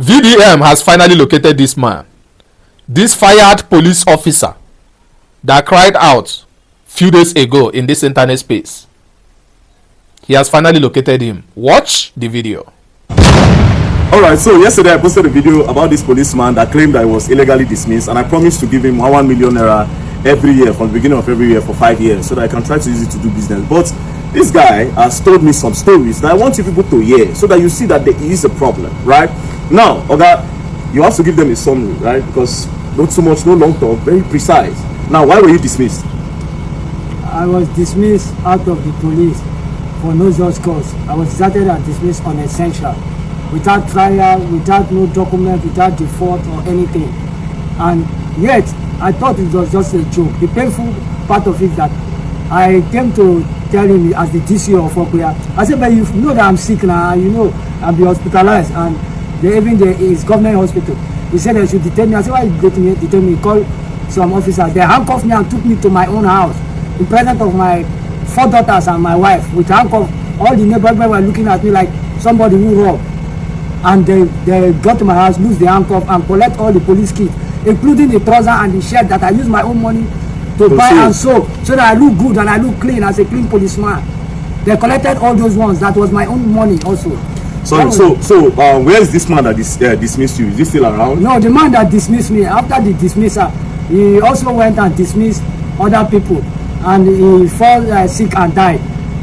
VDM has finally located this man, this fired police officer that cried out few days ago in this internet space. He has finally located him. Watch the video. Alright, so yesterday I posted a video about this policeman that claimed that he was illegally dismissed, and I promised to give him 1 million naira every year from the beginning of every year for 5 years so that I can try to use it to do business. But this guy has told me some stories that I want you people to hear so that you see that there is a problem, right? Now, Oga, you have to give them a summary, right? Because not too much, no long talk, very precise. Now, why were you dismissed? I was dismissed out of the police for no just cause. I was deserted and dismissed on essential, without trial, without no document, without default or anything. And yet, I thought it was just a joke. The painful part of it that I came to tell him as the DC of Okuya, I said, but you know that I'm sick now, you know, I'll be hospitalized, and even his government hospital. He said they should detain me. I said, why you detain me? Call some officers. They handcuffed me and took me to my own house in presence of my 4 daughters and my wife with handcuffs. All the neighbors were looking at me like somebody who robbed. And they got to my house, lose the handcuff, and collect all the police kits, including the trouser and the shirt that I use my own money to buy and sew, so that I look good and I look clean as a clean policeman. They collected all those ones. That was my own money also. Sorry, so where is this man that dismissed you? Is he still around? No, the man that dismissed me, after the dismissal, he also went and dismissed other people, and he fell sick and died.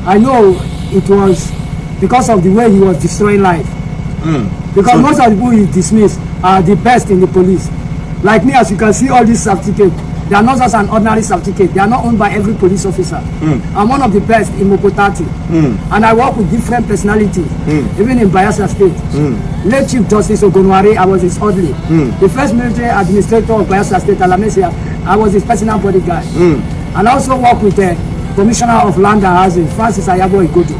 I know it was because of the way he was destroying life. Because so most of the people he dismissed are the best in the police. Like me, as you can see all these certificates, they are not just an ordinary certificate. They are not owned by every police officer. I'm one of the best in Mokotati. And I work with different personalities, even in Bayelsa State. Late Chief Justice Ogonware, I was his orderly. The first military administrator of Bayelsa State, Alamesia, I was his personal bodyguard. And I also work with the Commissioner of Land and Housing, Francis Ayabo Igodo.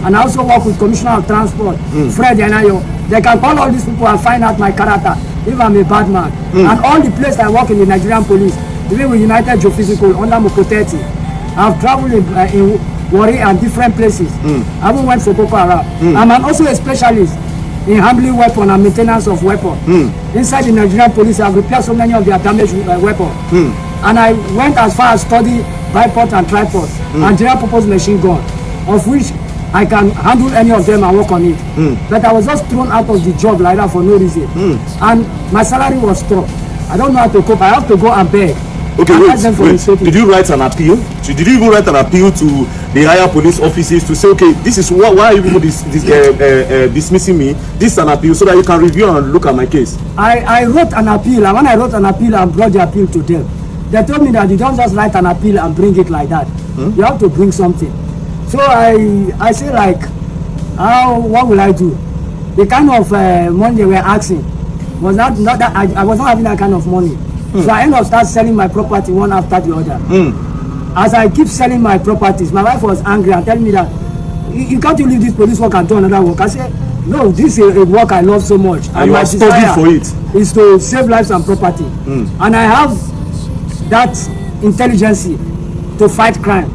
And I also work with Commissioner of Transport, Fred Enayo. They can call all these people and find out my character, if I'm a bad man. And all the places I work in the Nigerian police, even with United Geophysical under Mokoteti, I've traveled in Warri and different places. I even went for Boko Haram. I'm also a specialist in handling weapons and maintenance of weapons. Inside the Nigerian police, I've repaired so many of their damaged weapons. And I went as far as study bipod and tripod and general purpose machine gun, of which I can handle any of them and work on it. But I was just thrown out of the job like that for no reason. And my salary was stopped. I don't know how to cope. I have to go and beg. Okay, wait. Did you write an appeal? Did you even write an appeal to the higher police offices to say, okay, this is why are you people dismissing me? This is an appeal so that you can review and look at my case. I wrote an appeal, and when I wrote an appeal and brought the appeal to them, they told me that you don't just write an appeal and bring it like that. You have to bring something. So I say, like, what will I do? The kind of money they were asking was not that I was not having that kind of money. So I ended up start selling my property one after the other. As I keep selling my properties, my wife was angry and telling me that you can't leave this police work and do another work. I said, no, this is a work I love so much. And my desire for it is to save lives and property. And I have that intelligence to fight crime.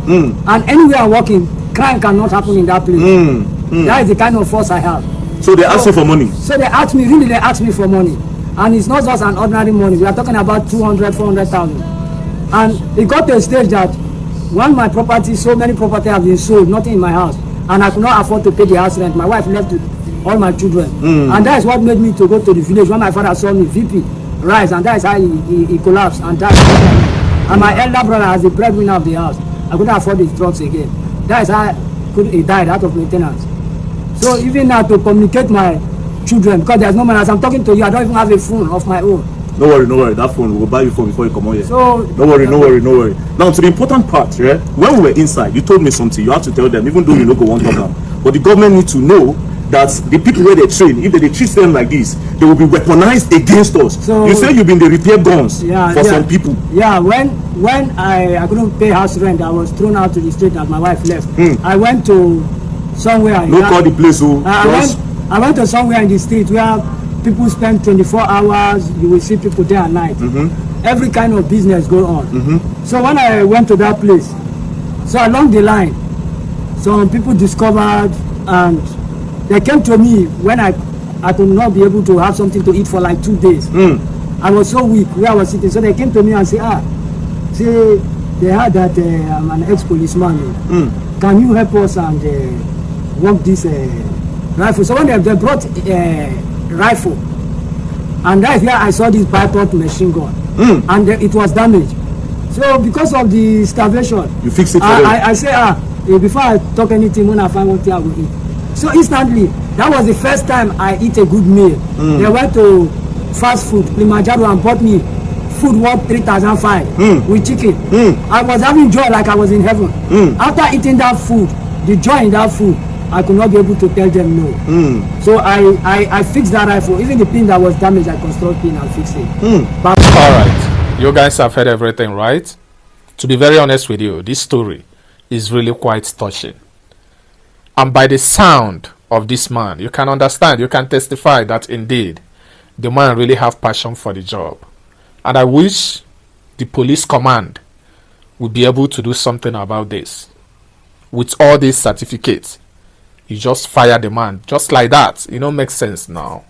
And anywhere I'm working, crime cannot happen in that place. That is the kind of force I have. So they ask you for money? So they ask me for money. And it's not just an ordinary money. We are talking about 200, 400,000. And it got to a stage that when my property, so many property have been sold, nothing in my house, and I could not afford to pay the house rent. My wife left with all my children. And that is what made me to go to the village when my father saw me VP rise, and that is how he collapsed and died. And my elder brother, as the breadwinner of the house, I couldn't afford his drugs again. That is how he died out of maintenance. So even now to communicate my children, because there's no man, as I'm talking to you, I don't even have a phone of my own. No worry, that phone, we'll buy you phone before you come on here. So no worry. Now to the important part, right? When we were inside, you told me something, you have to tell them, even though you don't go one talk about. But the government need to know that the people where they train, if they treat them like this, they will be weaponized against us. So you say you've been the repair guns for some people. Yeah, when I couldn't pay house rent, I was thrown out to the street as my wife left. I went to somewhere. No call the place. I went to somewhere in the street where people spend 24 hours. You will see people day and night. Every kind of business go on. So when I went to that place, so along the line, some people discovered, and they came to me when I I could not be able to have something to eat for like 2 days. I was so weak where I was sitting. So they came to me and say, see, they heard that I'm an ex-policeman. Can you help us and work this rifle? So when they brought rifle, and right here I saw this bipod machine gun, and it was damaged. So because of the starvation, you fix it. I say, before I talk anything, when I find one thing I will eat. So instantly, that was the first time I eat a good meal. They went to fast food, Kilimanjaro, and bought me food worth 3,500 with chicken. I was having joy like I was in heaven. After eating that food, the joy in that food, I could not be able to tell them no. So I fixed that rifle. Even the pin that was damaged, I construct pin and fix it. All right, you guys have heard everything, right? To be very honest with you, this story is really quite touching. And by the sound of this man, you can understand, you can testify that indeed the man really have passion for the job. And I wish the police command would be able to do something about this. With all these certificates, you just fire the man just like that. It don't make sense now.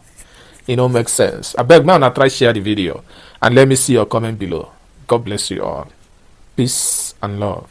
It don't make sense. I beg, man, try share the video and let me see your comment below. God bless you all. Peace and love.